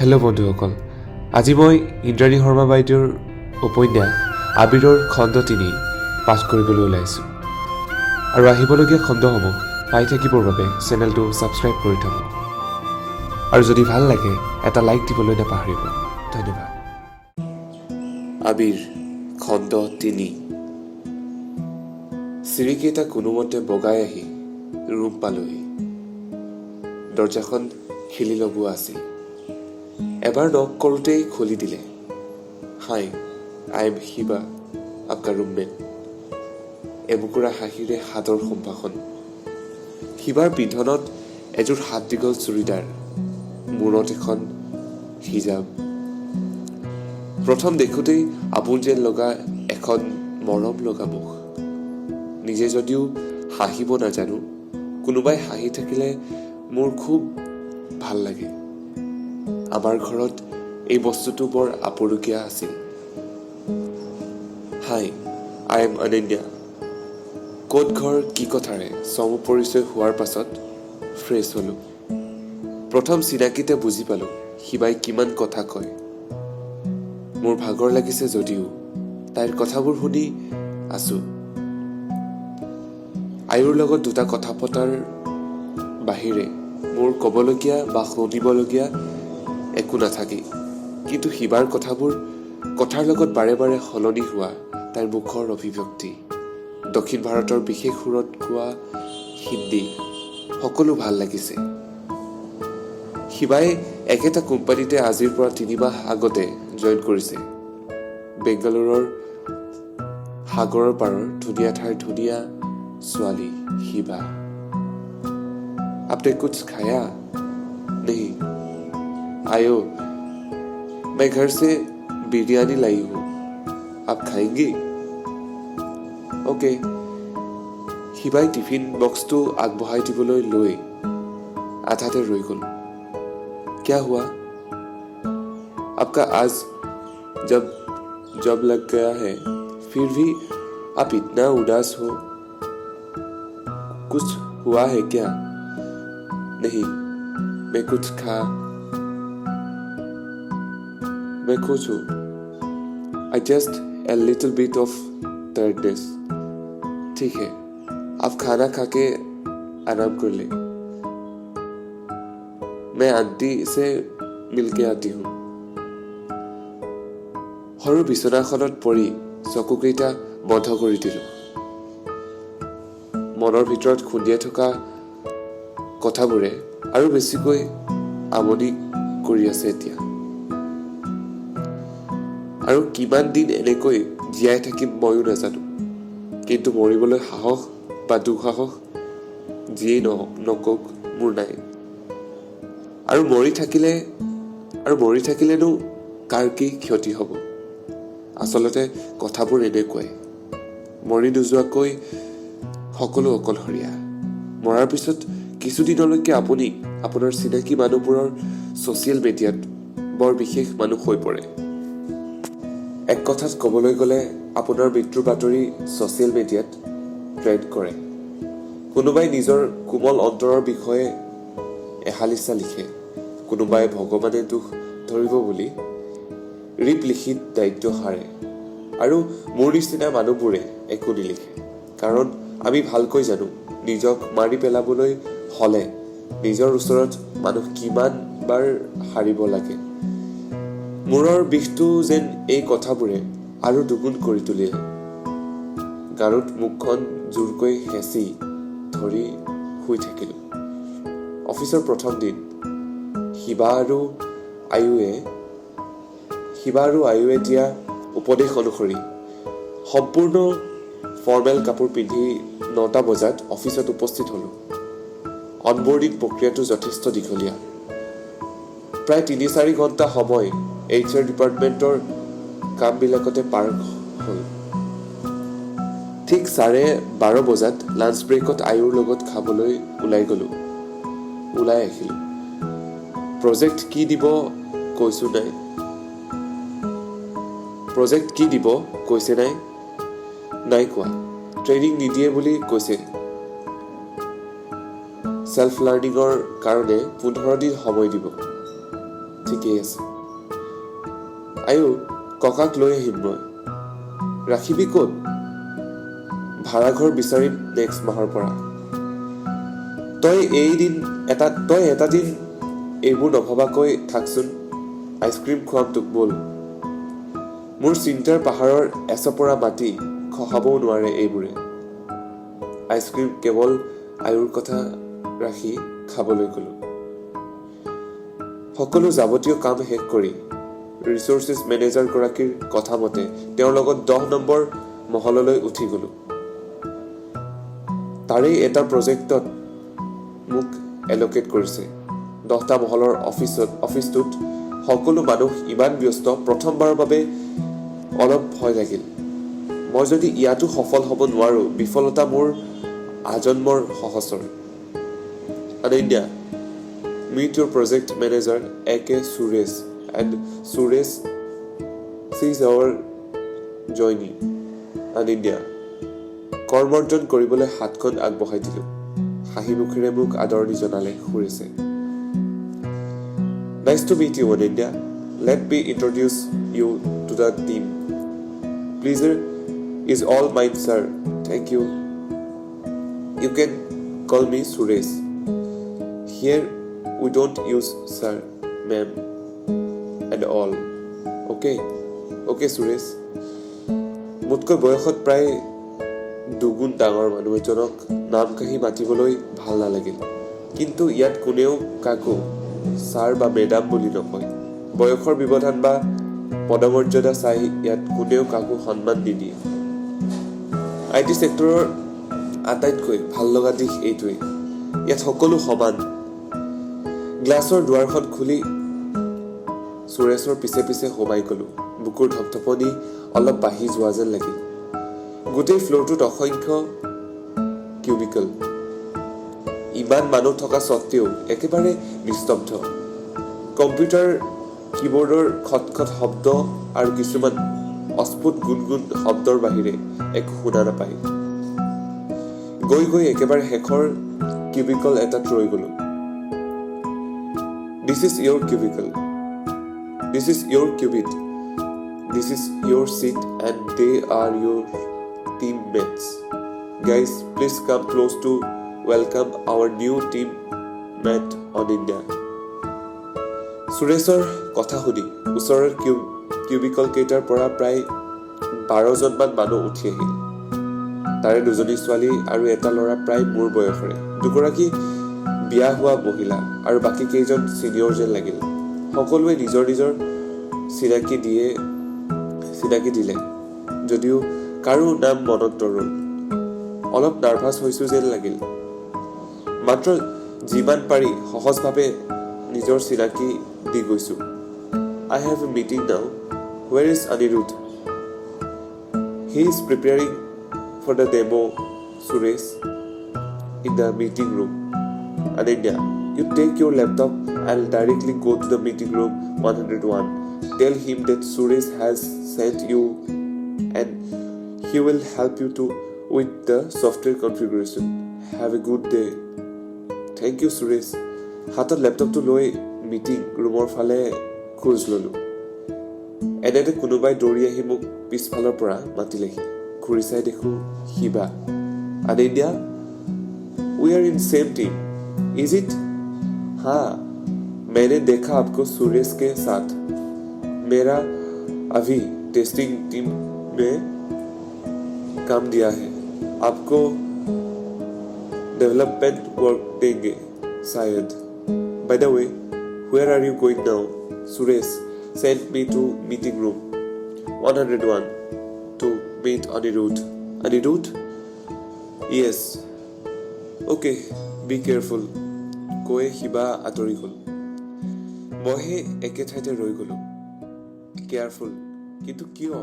Hello' বন্ধুসকল, আজি মই ইন্দ্ৰাণী শৰ্মা বাইদেউৰ উপন্যাস আবিৰৰ খণ্ড ৩ পাঠ কৰিবলৈ ওলাইছোঁ। আৰু আহিবলগীয়া খণ্ডসমূহ পাই থাকিবৰ বাবে চেনেলটো ছাবস্ক্ৰাইব কৰি থ'ব। আৰু যদি ভাল লাগে এটা লাইক দিবলৈ নাপাহৰিব। ধন্যবাদ। আবিৰ খণ্ড ৩। চিৰিকেইটা কোনোমতে বগাই আহি ৰুম পালোহি। দৰজাখন খিলি লগোৱা আছিল। এবাৰ নক কৰোঁতেই খুলি দিলে। হাই, আই এম শিৱা, আপকা ৰুমমেট। এমুকুৰা হাঁহিৰে হাতৰ সম্ভাষণ। শিৱাৰ পিন্ধনত এযোৰ হাত দীঘল চুৰিদাৰ, মূৰত এখন হিজাব। প্ৰথম দেখোঁতেই আপোন যেন লগা এখন মৰম লগা মুখ। নিজে যদিও হাঁহিব নাজানো, কোনোবাই হাঁহি থাকিলে মোৰ খুব ভাল লাগে। আমাৰ ঘৰত এই বস্তুটো বৰ আপুৰুগীয়া আছিল। হাই, আই এম অনন্যা। ক'ত ঘৰ কি কথাৰে চমু পৰিচয় হোৱাৰ পাছত ফ্ৰেছ হ'লোঁ। প্ৰথম চিনাকিতে বুজি পালোঁ শিৱাই কিমান কথা কয়। মোৰ ভাগৰ লাগিছে যদিও তাইৰ কথাবোৰ শুনি আছোঁ। আয়ুৰ লগত দুটা কথা পতাৰ বাহিৰে মোৰ ক'বলগীয়া বা শুনিবলগীয়া একো নাথাকে। কিন্তু শিৱাৰ কথাৰ লগত বাৰে বাৰে সলনি হোৱা তাইৰ মুখৰ অভিব্যক্তি, দক্ষিণ ভাৰতৰ বিশেষ সুৰত গোৱা হিন্দী, সকলো ভাল লাগিছে। শিৱাই একেটা কোম্পানীতে আজিৰ পৰা ৩ মাহ আগতে জইন কৰিছে। বেংগালুৰুৰ সাগৰৰ পাৰৰ ধুনীয়া ঠাইৰ ধুনীয়া ছোৱালী শিৱা। आपने कुछ खाया? नहीं। आयो, मैं घर से बिरयानी लाई हूँ, आप खाएंगे? ओके। শিৱাই টিফিন বক্সটো আগবঢ়াই দিবলৈ লৈ আধাতে ৰৈ গ'ল। क्या हुआ? आपका आज जब लग गया है, फिर भी आप इतना उदास हो। कुछ हुआ है क्या? नहीं, मैं खुश हूँ। I just a little bit of tiredness. ठीक है, आप खाना खा के आराम कर ले। मैं आंटी से मिल के आती हूँ। সৰু বিচনাখনত পৰি চকুকেইটা বন্ধ কৰি দিলোঁ। মনৰ ভিতৰত খুন্দিয়াই থকা কথাবোৰে আৰু বেছিকৈ আমনি কৰি আছে এতিয়া। আৰু কিমান দিন এনেকৈ জীয়াই থাকিম ময়ো নাজানো। কিন্তু মৰিবলৈ সাহস বা দুঃসাহস যিয়েই নকওক মোৰ নাই। আৰু মৰি থাকিলেনো কাৰ কি ক্ষতি হ'ব? আচলতে কথাবোৰ এনেকুৱাই। মৰি নোযোৱাকৈ সকলো অকলশৰীয়া। মৰাৰ পিছত কিছুদিনলৈকে আপুনি আপোনাৰ চিনাকি মানুহবোৰৰ ছ'চিয়েল মিডিয়াত বৰ বিশেষ মানুহ হৈ পৰে। এক কথাত ক'বলৈ গ'লে আপোনাৰ মৃত্যুৰ বাতৰি ছ'চিয়েল মিডিয়াত ট্ৰেণ্ড কৰে। কোনোবাই নিজৰ কোমল অন্তৰৰ বিষয়ে এহালিচা লিখে, কোনোবাই ভগৱানে দুখ ধৰিব বুলি ৰিপ লিখি দায়িত্ব সাৰে। আৰু মোৰ নিচিনা মানুহবোৰে একো নিলিখে। কাৰণ আমি ভালকৈ জানো নিজক মাৰি পেলাবলৈ হ'লে নিজৰ ওচৰত মানুহ কিমান বাৰ হাৰিব লাগে। মূৰৰ বিষটো যেন এই কথাবোৰে আৰু দুগুণ কৰি তুলিলে। গাৰুত মুখখন জোৰকৈ হেঁচি ধৰি শুই থাকিলোঁ। অফিচৰ প্ৰথম দিন। শিৱা আৰু আয়ুৱে দিয়া উপদেশ অনুসৰি সম্পূৰ্ণ ফৰ্মেল কাপোৰ পিন্ধি ৯টা বজাত অফিচত উপস্থিত হ'লোঁ। অনবৰ্ডিং প্ৰক্ৰিয়াটো যথেষ্ট দীঘলীয়া। প্ৰায় ৩-৪ ঘণ্টা সময় HR ডিপাৰ্টমেণ্টৰ কামবিলাকতে পাৰ হ'ল। ঠিক 12:30 বজাত লাঞ্চ ব্ৰেকত আয়ুৰ লগত খাবলৈ ওলাই আহিলোঁ। প্ৰজেক্ট কি দিব কৈছে নাই? নাই কোৱা। ট্ৰেইনিং নিদিয়ে বুলি কৈছে। ছেল্ফ লাৰ্ণিঙৰ কাৰণে 15 দিন সময় দিব। ঠিকেই আছে আয়ো ককাক লৈ আহিম মই ৰাখিবি ক'ত ভাড়াঘৰ বিচাৰিম নেক্সট মাহৰ পৰা তই এটা দিন এইবোৰ নভবাকৈ থাকচোন আইচক্ৰীম খুৱাম তোক বল মোৰ চিন্তাৰ পাহাৰৰ এচপৰা মাটি খহাবও নোৱাৰে এইবোৰে আইচক্ৰীম কেৱল আয়ুৰ কথা ৰাখি খাবলৈ গলো সকলো যাৱতীয় কাম শেষ কৰি ৰিচোৰ্চেছ মেনেজাৰ গৰাকীৰ কথা মতে তেওঁৰ লগত 10 নম্বৰ মহললৈ উঠি গলো তাৰে এটা প্ৰজেক্টত মোক এলোকেট কৰিছে 10টা মহলৰ অফিচটোত সকলো মানুহ ইমান ব্যস্ত প্ৰথমবাৰৰ বাবে অলপ ভয় লাগিল মই যদি ইয়াতো সফল হ'ব নোৱাৰো বিফলতা মোৰ আজন্মৰ সহচৰ India, meet your project manager A.K. Suresh and Suresh sees our joining India কৰ্মৰ্জন কৰিবলৈ হাতখন আগবঢ়াই দিলো হাঁহি মুখেৰে মোক আদৰণি জনালে সুৰেশে Nice to meet you India let me introduce you to the team pleasure is all mine sir thank you you can call me Suresh Here we don't use sir, ma'am and all. Okay Suresh. মুতকৈ বয়সত প্ৰায় দুগুণ ডাঙৰ মানুহ এজনক নাম কাহি মাতিবলৈ ভাল নালাগিল কিন্তু ইয়াত কোনেও কাকো ছাৰ বা মেডাম বুলি নকয় বয়সৰ ব্যৱধান বা পদমৰ্যাদা চাই ইয়াত কোনেও কাকো সন্মান নিদিয়ে আইটি সেক্টৰৰ আটাইতকৈ ভাল লগা দিশ এইটোৱে ইয়াত সকলো সমান গ্লাছৰ দুৱাৰখন খুলি সুৰেশৰ পিছে পিছে সোমাই গলো বুকুৰ ধপধপনি অলপ বাঢ়ি যোৱা যেন লাগিল গোটেই ফ্ল'ৰটোত অসংখ্য কিউবিকল ইমান মানুহ থকা সত্ত্বেও একেবাৰে নিস্তব্ধ কম্পিউটাৰ কিবৰ্ডৰ খটখট শব্দ আৰু কিছুমান অস্ফুট গুণগুণ শব্দৰ বাহিৰে একো শুনা নাপায় গৈ একেবাৰে শেষৰ কিউবিকল এটাত ৰৈ গলো This is your cubicle. This is your cubit. This is your seat and they are your teammates. Guys, please come close to welcome our new teammate on India. Sureshor কথা শুনি ওচৰৰ কিউবিকল কেইটাৰ পৰা প্ৰায় 12 জনমান মানুহ উঠি আহিল তাৰে দুজনী ছোৱালী আৰু এটা ল'ৰা প্ৰায় মোৰ বয়সৰে দুগৰাকী বিয়া হোৱা মহিলা আৰু বাকি কেইজন সিনিয়ৰ যেন লাগিল সকলোৱে নিজৰ চিনাকি দিলে যদিও কাৰো নাম মনত নৰল অলপ নাৰ্ভাছ হৈছো যেন লাগিল মাত্ৰ যিমান পাৰি সহজভাৱে নিজৰ চিনাকি দি গৈছো I have a meeting now where is Anirudh he is preparing for the demo Suresh in the meeting room India, you take your laptop and directly go to the meeting room 101. Tell him that Suresh has sent you and he will help you with the software configuration. Have a good day. Thank you, Suresh. হাতত লেপটপটো লৈ meeting ৰুমৰ ফালে খোজ ললো এনেতে কোনোবাই দৌৰি আহি মোক পিছফালৰ পৰা মাতিলেহি ঘূৰি চাই দেখো Shiva India, we are in same team. Is it? हाँ मैंने देखा आपको सुरेश के साथ मेरा अभी टेस्टिंग टीम में काम दिया है आपको डेवलपमेंट वर्क देंगे शायद By the way, where are you going now? Suresh sent me to meeting room 101 to meet Anirudh. Anirudh? Yes. Okay, be careful. কৈ শিবা আঁতৰি গল মইহে একে ঠাইতে ৰৈ গলো কেয়াৰফুল কিন্তু কিয়